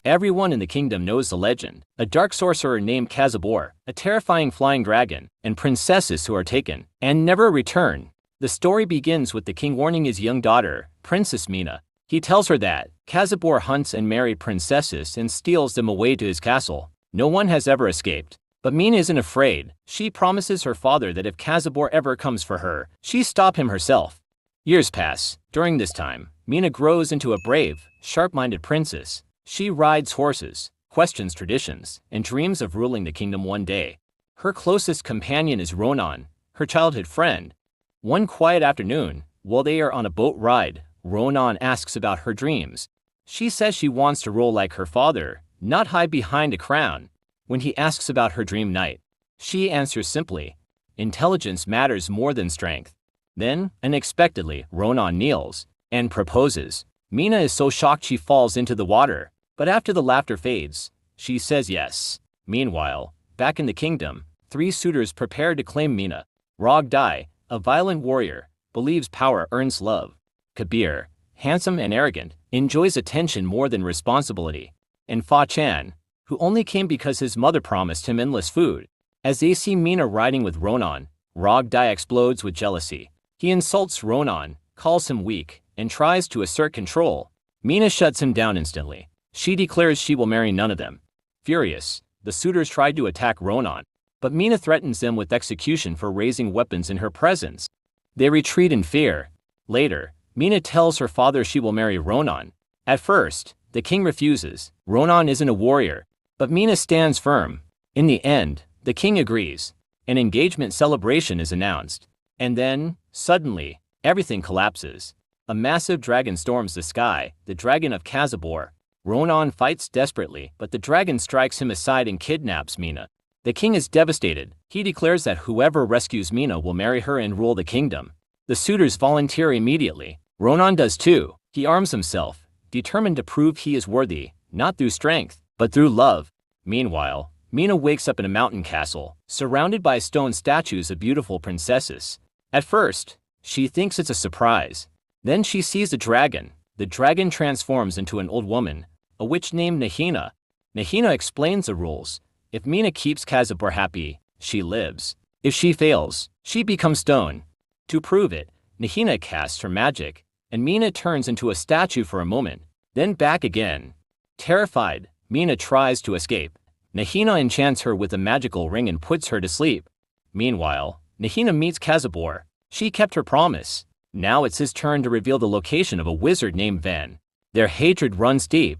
Everyone in the kingdom knows the legend. A dark sorcerer named Kazabor, a terrifying flying dragon, and princesses who are taken and never return. The story begins with the king warning his young daughter, Princess Mina. He tells her that Kazabor hunts and marries princesses and steals them away to his castle. No one has ever escaped. But Mina isn't afraid. She promises her father that if Kazabor ever comes for her, she stop him herself. Years pass. During this time, Mina grows into a brave, sharp-minded princess. She rides horses, questions traditions, and dreams of ruling the kingdom one day. Her closest companion is Ronan, her childhood friend. One quiet afternoon, while they are on a boat ride, Ronan asks about her dreams. She says she wants to rule like her father, not hide behind a crown. When he asks about her dream night, she answers simply, "Intelligence matters more than strength." Then, unexpectedly, Ronan kneels and proposes. Mina is so shocked she falls into the water, but after the laughter fades, she says yes. Meanwhile, back in the kingdom, 3 suitors prepare to claim Mina. Rogdai, a violent warrior, believes power earns love. Kabir, handsome and arrogant, enjoys attention more than responsibility. And Fa Chan, who only came because his mother promised him endless food. As they see Mina riding with Ronan, Rogdai explodes with jealousy. He insults Ronan, calls him weak, and tries to assert control. Mina shuts him down instantly. She declares she will marry none of them. Furious, the suitors try to attack Ronan, but Mina threatens them with execution for raising weapons in her presence. They retreat in fear. Later, Mina tells her father she will marry Ronan. At first, the king refuses. Ronan isn't a warrior, but Mina stands firm. In the end, the king agrees. An engagement celebration is announced. And then, suddenly, everything collapses. A massive dragon storms the sky, the dragon of Kazabor. Ronan fights desperately, but the dragon strikes him aside and kidnaps Mina. The king is devastated. He declares that whoever rescues Mina will marry her and rule the kingdom. The suitors volunteer immediately. Ronan does too. He arms himself, determined to prove he is worthy, not through strength, but through love. Meanwhile, Mina wakes up in a mountain castle, surrounded by stone statues of beautiful princesses. At first, she thinks it's a surprise. Then she sees a dragon. The dragon transforms into an old woman, a witch named Nahina. Nahina explains the rules. If Mina keeps Kazabor happy, she lives. If she fails, she becomes stone. To prove it, Nahina casts her magic, and Mina turns into a statue for a moment, then back again. Terrified, Mina tries to escape. Nahina enchants her with a magical ring and puts her to sleep. Meanwhile, Nahina meets Kazabor. She kept her promise. Now it's his turn to reveal the location of a wizard named Van. Their hatred runs deep.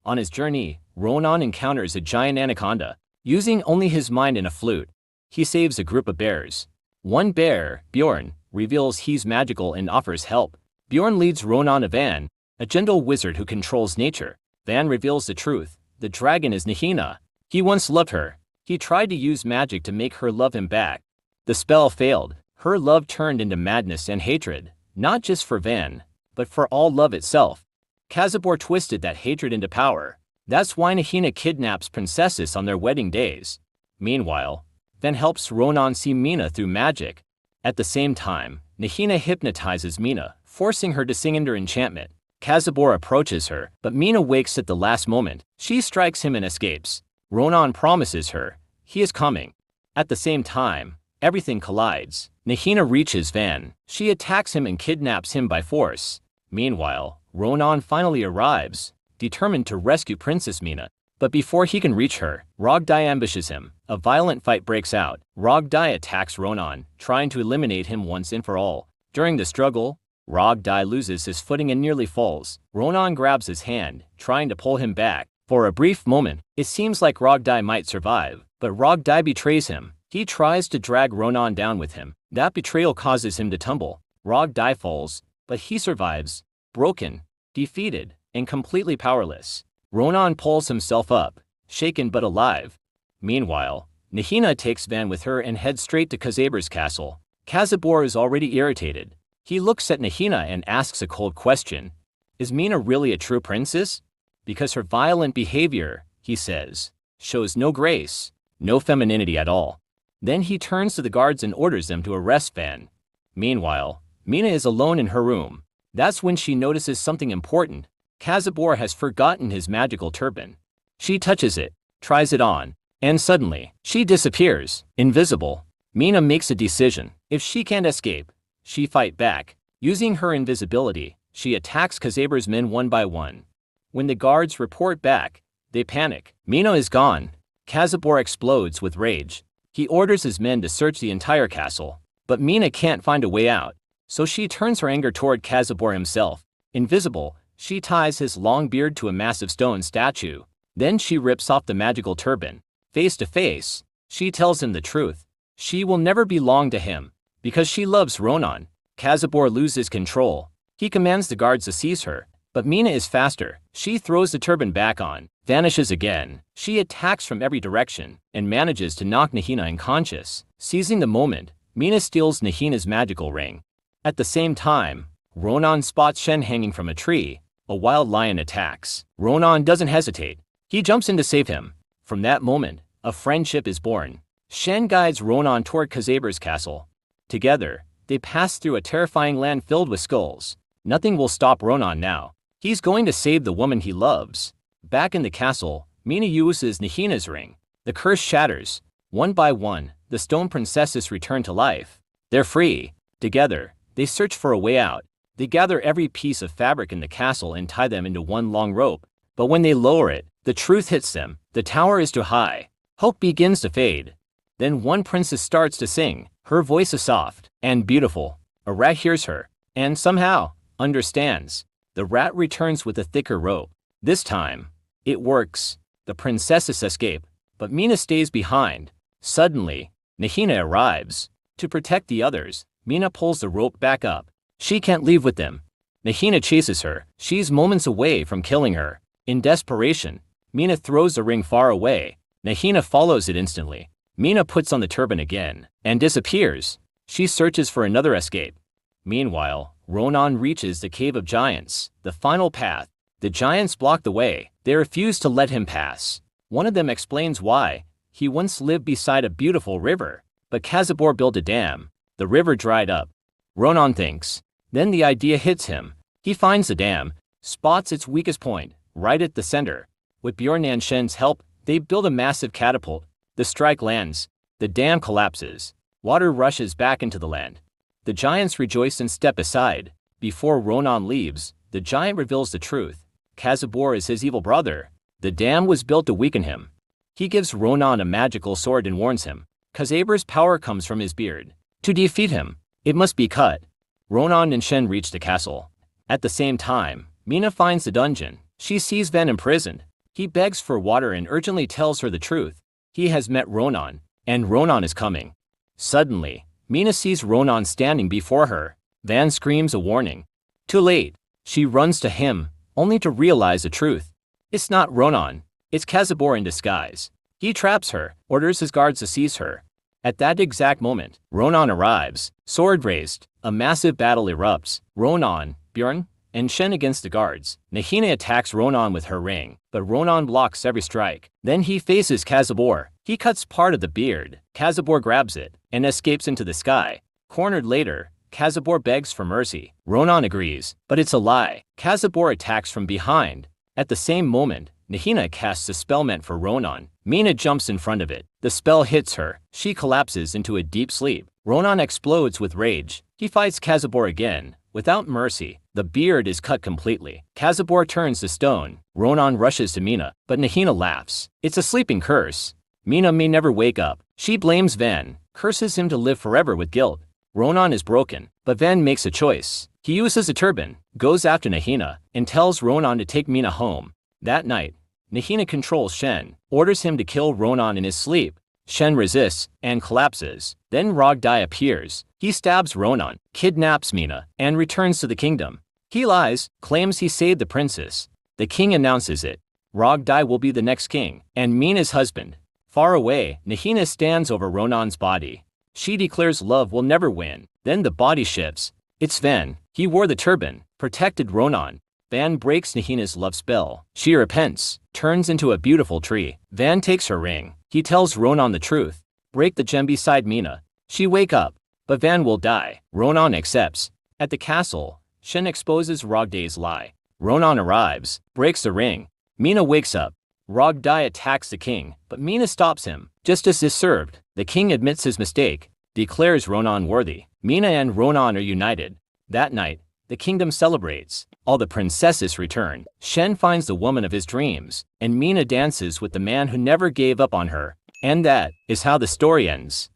On his journey, Ronan encounters a giant anaconda. Using only his mind and a flute, he saves a group of bears. One bear, Bjorn, reveals he's magical and offers help. Bjorn leads Ronan to Van, a gentle wizard who controls nature. Van reveals the truth. The dragon is Nahina. He once loved her. He tried to use magic to make her love him back. The spell failed. Her love turned into madness and hatred, not just for Van, but for all love itself. Kazabor twisted that hatred into power. That's why Nahina kidnaps princesses on their wedding days. Meanwhile, Van helps Ronan see Mina through magic. At the same time, Nahina hypnotizes Mina, forcing her to sing under enchantment. Kazabor approaches her, but Mina wakes at the last moment. She strikes him and escapes. Ronan promises her he is coming. At the same time, everything collides. Nahina reaches Van. She attacks him and kidnaps him by force. Meanwhile, Ronan finally arrives, determined to rescue Princess Mina. But before he can reach her, Rogdai ambushes him. A violent fight breaks out. Rogdai attacks Ronan, trying to eliminate him once and for all. During the struggle, Rogdai loses his footing and nearly falls. Ronan grabs his hand, trying to pull him back. For a brief moment, it seems like Rogdai might survive, but Rogdai betrays him. He tries to drag Ronan down with him. That betrayal causes him to tumble. Rogdai falls, but he survives, broken, defeated, and completely powerless. Ronan pulls himself up, shaken but alive. Meanwhile, Nahina takes Van with her and heads straight to Kazabor's castle. Kazabor is already irritated. He looks at Nahina and asks a cold question. Is Mina really a true princess? Because her violent behavior, he says, shows no grace, no femininity at all. Then he turns to the guards and orders them to arrest Van. Meanwhile, Mina is alone in her room. That's when she notices something important. Kazabor has forgotten his magical turban. She touches it, tries it on, and suddenly, she disappears, invisible. Mina makes a decision. If she can't escape, she fight back. Using her invisibility, she attacks Kazaber's men one by one. When the guards report back, they panic. Mina is gone. Kazabor explodes with rage. He orders his men to search the entire castle, but Mina can't find a way out, so she turns her anger toward Kazabor himself. Invisible, she ties his long beard to a massive stone statue. Then she rips off the magical turban. Face to face, she tells him the truth. She will never belong to him, because she loves Ronan. Kazabor loses control. He commands the guards to seize her, but Mina is faster. She throws the turban back on, vanishes again. She attacks from every direction, and manages to knock Nahina unconscious. Seizing the moment, Mina steals Nahina's magical ring. At the same time, Ronan spots Shen hanging from a tree. A wild lion attacks. Ronan doesn't hesitate. He jumps in to save him. From that moment, a friendship is born. Shen guides Ronan toward Kazaber's castle. Together, they pass through a terrifying land filled with skulls. Nothing will stop Ronan now. He's going to save the woman he loves. Back in the castle, Mina uses Nahina's ring. The curse shatters. One by one, the stone princesses return to life. They're free. Together, they search for a way out. They gather every piece of fabric in the castle and tie them into one long rope. But when they lower it, the truth hits them. The tower is too high. Hope begins to fade. Then one princess starts to sing. Her voice is soft and beautiful. A rat hears her, and somehow, understands. The rat returns with a thicker rope. This time, it works. The princesses escape, but Mina stays behind. Suddenly, Nahina arrives. To protect the others, Mina pulls the rope back up. She can't leave with them. Nahina chases her. She's moments away from killing her. In desperation, Mina throws the ring far away. Nahina follows it instantly. Mina puts on the turban again and disappears. She searches for another escape. Meanwhile, Ronan reaches the Cave of Giants, the final path. The giants block the way. They refuse to let him pass. One of them explains why. He once lived beside a beautiful river, but Kazabor built a dam. The river dried up. Ronan thinks. Then the idea hits him. He finds the dam, spots its weakest point, right at the center. With Bjorn and Shen's help, they build a massive catapult. The strike lands. The dam collapses. Water rushes back into the land. The giants rejoice and step aside. Before Ronan leaves, the giant reveals the truth. Kazabor is his evil brother. The dam was built to weaken him. He gives Ronan a magical sword and warns him. Kazaber's power comes from his beard. To defeat him, it must be cut. Ronan and Shen reach the castle. At the same time, Mina finds the dungeon. She sees Van imprisoned. He begs for water and urgently tells her the truth. He has met Ronan, and Ronan is coming. Suddenly, Mina sees Ronan standing before her. Van screams a warning. Too late. She runs to him, only to realize the truth. It's not Ronan. It's Kazabor in disguise. He traps her, orders his guards to seize her. At that exact moment, Ronan arrives. Sword raised, a massive battle erupts. Ronan, Bjorn, and Shen against the guards. Nahina attacks Ronan with her ring, but Ronan blocks every strike. Then he faces Kazabor. He cuts part of the beard. Kazabor grabs it and escapes into the sky. Cornered later, Kazabor begs for mercy. Ronan agrees, but it's a lie. Kazabor attacks from behind. At the same moment, Nahina casts a spell meant for Ronan. Mina jumps in front of it. The spell hits her. She collapses into a deep sleep. Ronan explodes with rage. He fights Kazabor again. Without mercy, the beard is cut completely. Kazabor turns to stone. Ronan rushes to Mina, but Nahina laughs. It's a sleeping curse. Mina may never wake up. She blames Van, curses him to live forever with guilt. Ronan is broken, but Van makes a choice. He uses a turban, goes after Nahina, and tells Ronan to take Mina home. That night, Nahina controls Shen, orders him to kill Ronan in his sleep. Shen resists and collapses. Then Rogdai appears. He stabs Ronan, kidnaps Mina, and returns to the kingdom. He lies, claims he saved the princess. The king announces it. Rogdai will be the next king, and Mina's husband. Far away, Nahina stands over Ronan's body. She declares love will never win. Then the body shifts. It's Van. He wore the turban, protected Ronan. Van breaks Nahina's love spell. She repents, turns into a beautiful tree. Van takes her ring. He tells Ronan the truth. Break the gem beside Mina. She wake up, but Van will die. Ronan accepts. At the castle, Shen exposes Rogdai's lie. Ronan arrives, breaks the ring. Mina wakes up. Rog Dai attacks the king, but Mina stops him. Justice is served. The king admits his mistake, declares Ronan worthy. Mina and Ronan are united. That night, the kingdom celebrates. All the princesses return. Shen finds the woman of his dreams, and Mina dances with the man who never gave up on her. And that is how the story ends.